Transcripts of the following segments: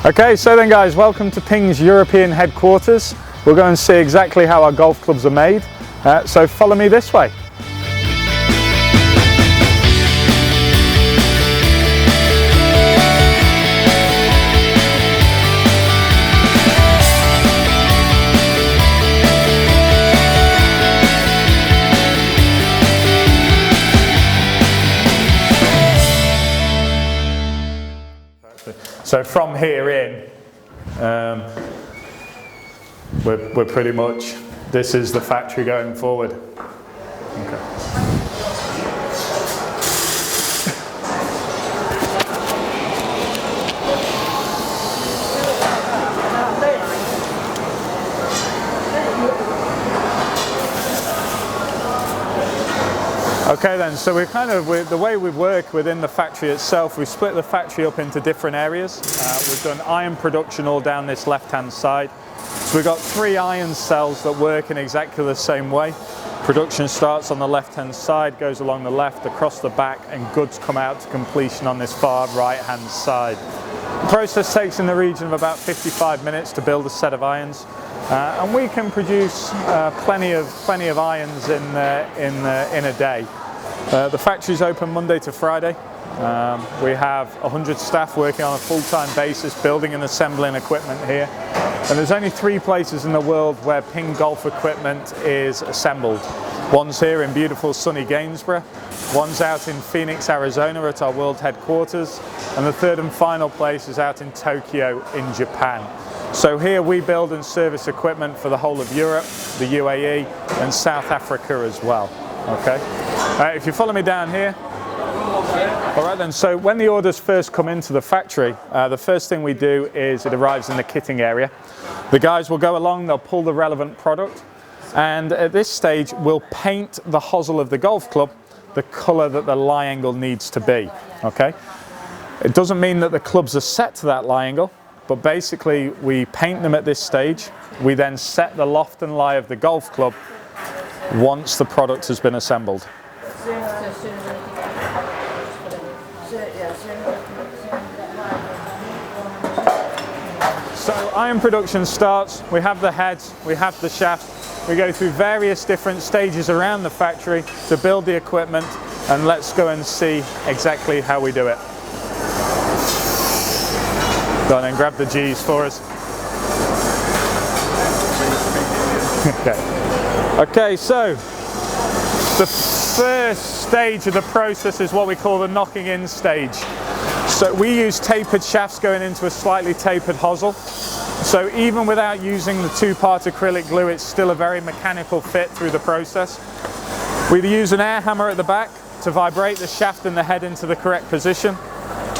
Okay, so then guys, welcome to Ping's European headquarters. We'll go and see exactly how our golf clubs are made. So follow me this way. So from here in, we're pretty much, this is the factory going forward. Okay. Okay then, so the way we work within the factory itself, we split the factory up into different areas. We've done iron production all down this left-hand side. So we've got 3 iron cells that work in exactly the same way. Production starts on the left-hand side, goes along the left, across the back, and goods come out to completion on this far right-hand side. The process takes in the region of about 55 minutes to build a set of irons. And we can produce plenty of irons in a day. The factory is open Monday to Friday. We have 100 staff working on a full-time basis building and assembling equipment here. And there's only 3 places in the world where Ping golf equipment is assembled. One's here in beautiful sunny Gainsborough, one's out in Phoenix, Arizona at our world headquarters, and the 3rd and final place is out in Tokyo in Japan. So here we build and service equipment for the whole of Europe, the UAE and South Africa as well. Okay, if you follow me down here. Alright then, so when the orders first come into the factory, the first thing we do is it arrives in the kitting area. The guys will go along, they'll pull the relevant product, and at this stage we'll paint the hosel of the golf club the colour that the lie angle needs to be. Okay, it doesn't mean that the clubs are set to that lie angle, but basically we paint them at this stage. We then set the loft and lie of the golf club once the product has been assembled. So iron production starts, we have the heads, we have the shaft, we go through various different stages around the factory to build the equipment, and let's go and see exactly how we do it. Go on and grab the G's for us. Okay, so the first stage of the process is what we call the knocking in stage. So we use tapered shafts going into a slightly tapered hosel. So even without using the 2-part acrylic glue, it's still a very mechanical fit through the process. We use an air hammer at the back to vibrate the shaft and the head into the correct position.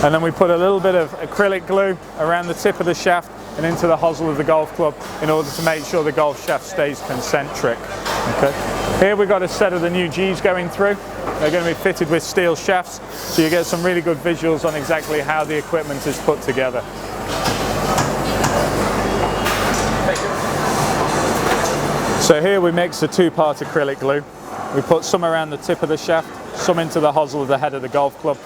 And then we put a little bit of acrylic glue around the tip of the shaft and into the hosel of the golf club in order to make sure the golf shaft stays concentric. Okay. Here we've got a set of the new G's going through. They're going to be fitted with steel shafts, so you get some really good visuals on exactly how the equipment is put together. So here we mix the 2-part acrylic glue. We put some around the tip of the shaft, some into the hosel of the head of the golf club,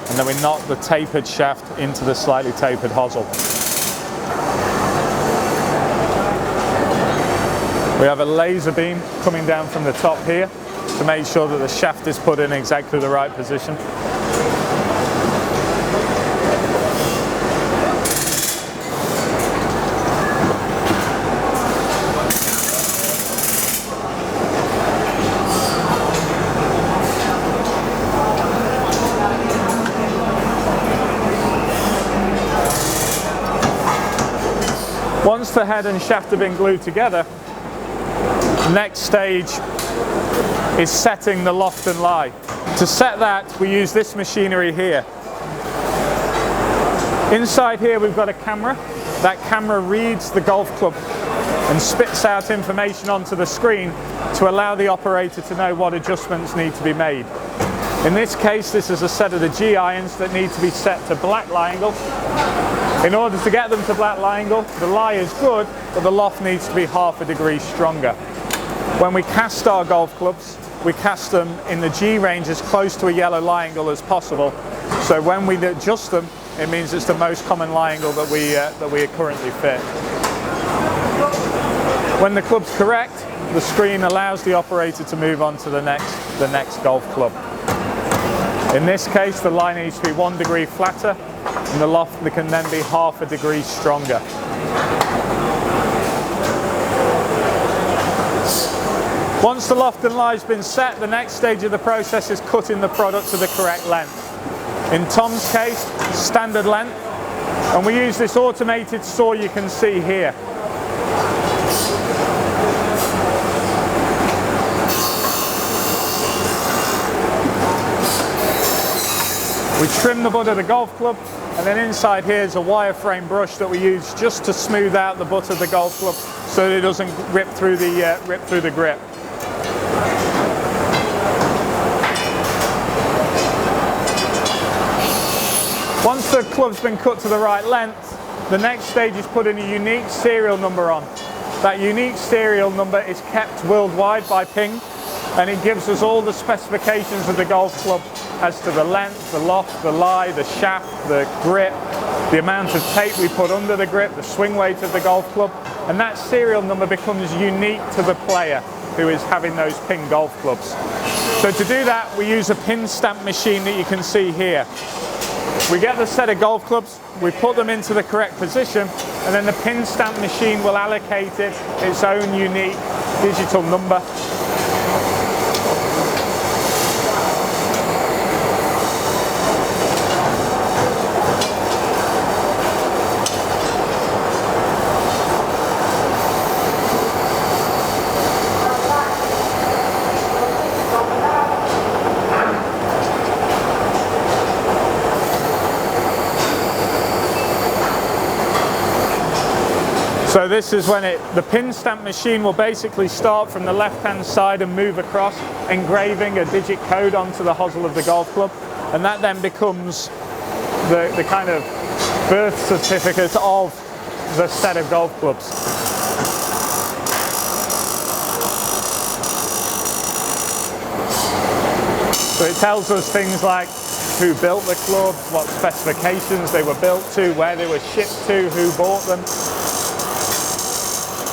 and then we knock the tapered shaft into the slightly tapered hosel. We have a laser beam coming down from the top here to make sure that the shaft is put in exactly the right position. Once the head and shaft have been glued together, the next stage is setting the loft and lie. To set that, we use this machinery here. Inside here we've got a camera. That camera reads the golf club and spits out information onto the screen to allow the operator to know what adjustments need to be made. In this case, this is a set of the G irons that need to be set to black lie angle. In order to get them to black lie angle, the lie is good, but the loft needs to be ½ a degree stronger. When we cast our golf clubs, we cast them in the G range as close to a yellow lie angle as possible. So when we adjust them, it means it's the most common lie angle that we currently fit. When the club's correct, the screen allows the operator to move on to the next golf club. In this case, the lie needs to be 1 degree flatter, and the loft can then be half a degree stronger. Once the loft and lie has been set, the next stage of the process is cutting the product to the correct length. In Tom's case, standard length, and we use this automated saw you can see here. We trim the butt of the golf club, and then inside here is a wireframe brush that we use just to smooth out the butt of the golf club so that it doesn't rip through the grip. Once the club's been cut to the right length, the next stage is putting a unique serial number on. That unique serial number is kept worldwide by Ping, and it gives us all the specifications of the golf club as to the length, the loft, the lie, the shaft, the grip, the amount of tape we put under the grip, the swing weight of the golf club, and that serial number becomes unique to the player who is having those Ping golf clubs. So to do that, we use a pin stamp machine that you can see here. We get the set of golf clubs, we put them into the correct position, and then the pin stamp machine will allocate it its own unique digital number. So this is when the pin stamp machine will basically start from the left-hand side and move across, engraving a digit code onto the hosel of the golf club, and that then becomes the kind of birth certificate of the set of golf clubs. So it tells us things like who built the clubs, what specifications they were built to, where they were shipped to, who bought them.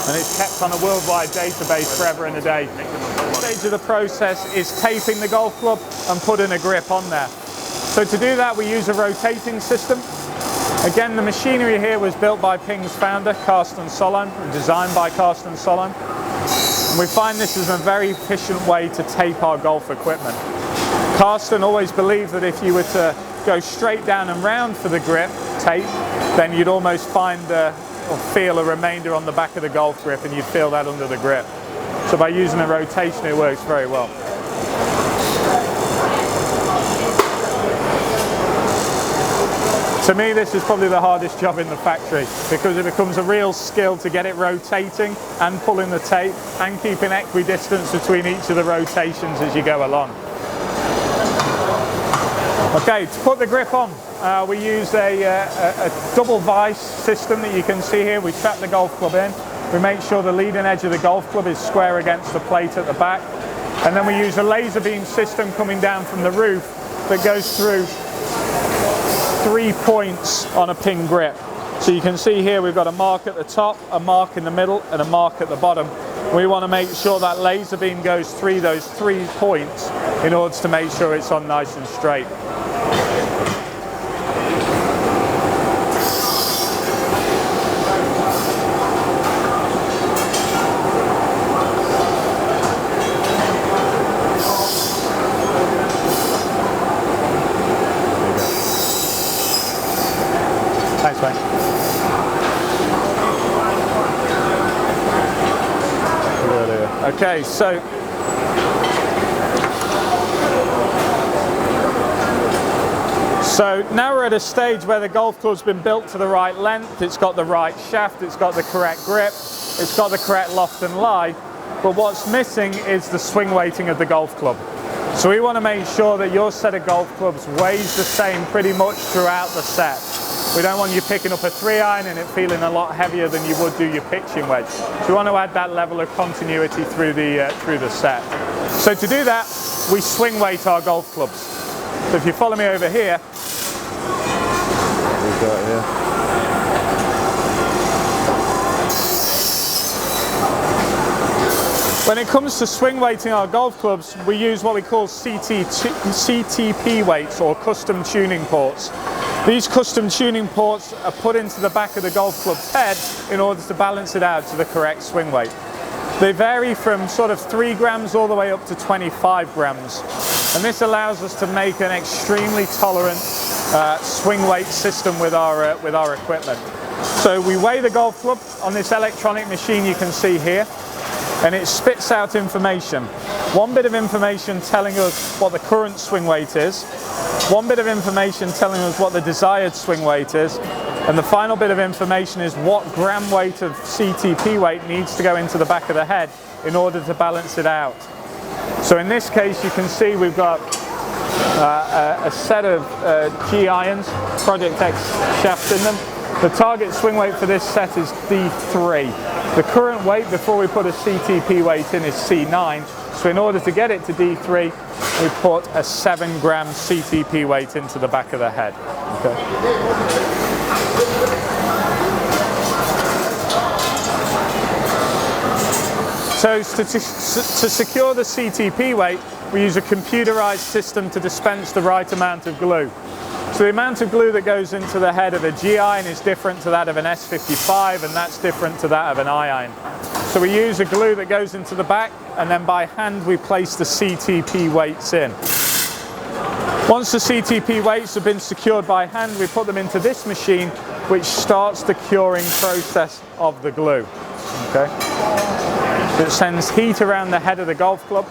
And it's kept on a worldwide database forever and a day. The stage of the process is taping the golf club and putting a grip on there. So to do that, we use a rotating system. Again, the machinery here was built by Ping's founder, Carsten Solheim, and designed by Carsten Solheim. And we find this is a very efficient way to tape our golf equipment. Carsten always believed that if you were to go straight down and round for the grip tape, then you'd almost find or feel a remainder on the back of the golf grip, and you'd feel that under the grip. So by using a rotation, it works very well. To me, this is probably the hardest job in the factory, because it becomes a real skill to get it rotating and pulling the tape and keeping equidistance between each of the rotations as you go along. Okay, to put the grip on, we use a double vise system that you can see here. We trap the golf club in. We make sure the leading edge of the golf club is square against the plate at the back. And then we use a laser beam system coming down from the roof that goes through 3 points on a Ping grip. So you can see here we've got a mark at the top, a mark in the middle, and a mark at the bottom. We want to make sure that laser beam goes through those 3 points in order to make sure it's on nice and straight. Thanks, mate. Okay, so now we're at a stage where the golf club's been built to the right length, it's got the right shaft, it's got the correct grip, it's got the correct loft and lie, but what's missing is the swing weighting of the golf club. So we want to make sure that your set of golf clubs weighs the same pretty much throughout the set. We don't want you picking up a 3-iron and it feeling a lot heavier than you would do your pitching wedge. So we want to add that level of continuity through the set. So to do that, we swing weight our golf clubs. So if you follow me over here, got here. When it comes to swing weighting our golf clubs, we use what we call CTP weights, or custom tuning ports. These custom tuning ports are put into the back of the golf club's head in order to balance it out to the correct swing weight. They vary from sort of 3 grams all the way up to 25 grams. And this allows us to make an extremely tolerant swing weight system with our equipment. So we weigh the golf club on this electronic machine you can see here, and it spits out information. One bit of information telling us what the current swing weight is, one bit of information telling us what the desired swing weight is, and the final bit of information is what gram weight of CTP weight needs to go into the back of the head in order to balance it out. So in this case, you can see we've got a set of G irons, Project X shafts in them. The target swing weight for this set is D3. The current weight before we put a CTP weight in is C9. So in order to get it to D3, we put a 7 gram CTP weight into the back of the head. Okay. So to secure the CTP weight, we use a computerized system to dispense the right amount of glue. So the amount of glue that goes into the head of a G iron is different to that of an S55, and that's different to that of an I iron. So we use a glue that goes into the back, and then by hand we place the CTP weights in. Once the CTP weights have been secured by hand, we put them into this machine, which starts the curing process of the glue. Okay. So it sends heat around the head of the golf club,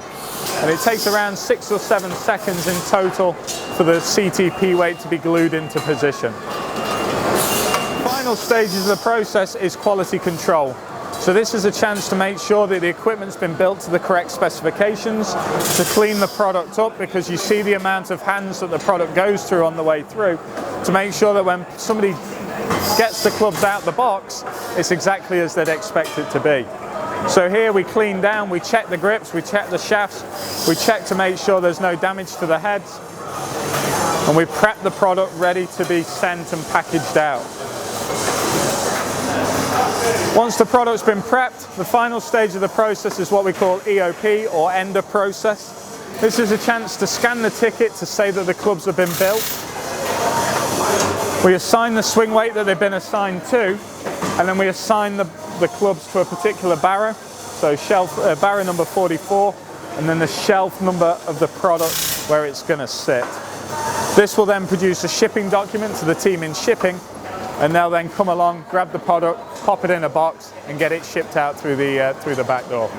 and it takes around 6 or 7 seconds in total for the CTP weight to be glued into position. The final stages of the process is quality control. So this is a chance to make sure that the equipment's been built to the correct specifications, to clean the product up, because you see the amount of hands that the product goes through on the way through, to make sure that when somebody gets the clubs out the box, it's exactly as they'd expect it to be. So here we clean down, we check the grips, we check the shafts, we check to make sure there's no damage to the heads, and we prep the product ready to be sent and packaged out. Once the product's been prepped, the final stage of the process is what we call EOP, or end of process. This is a chance to scan the ticket to say that the clubs have been built. We assign the swing weight that they've been assigned to, and then we assign the clubs to a particular barrow, so barrow number 44, and then the shelf number of the product where it's going to sit. This will then produce a shipping document to the team in shipping, and they'll then come along, grab the product, pop it in a box, and get it shipped out through the back door.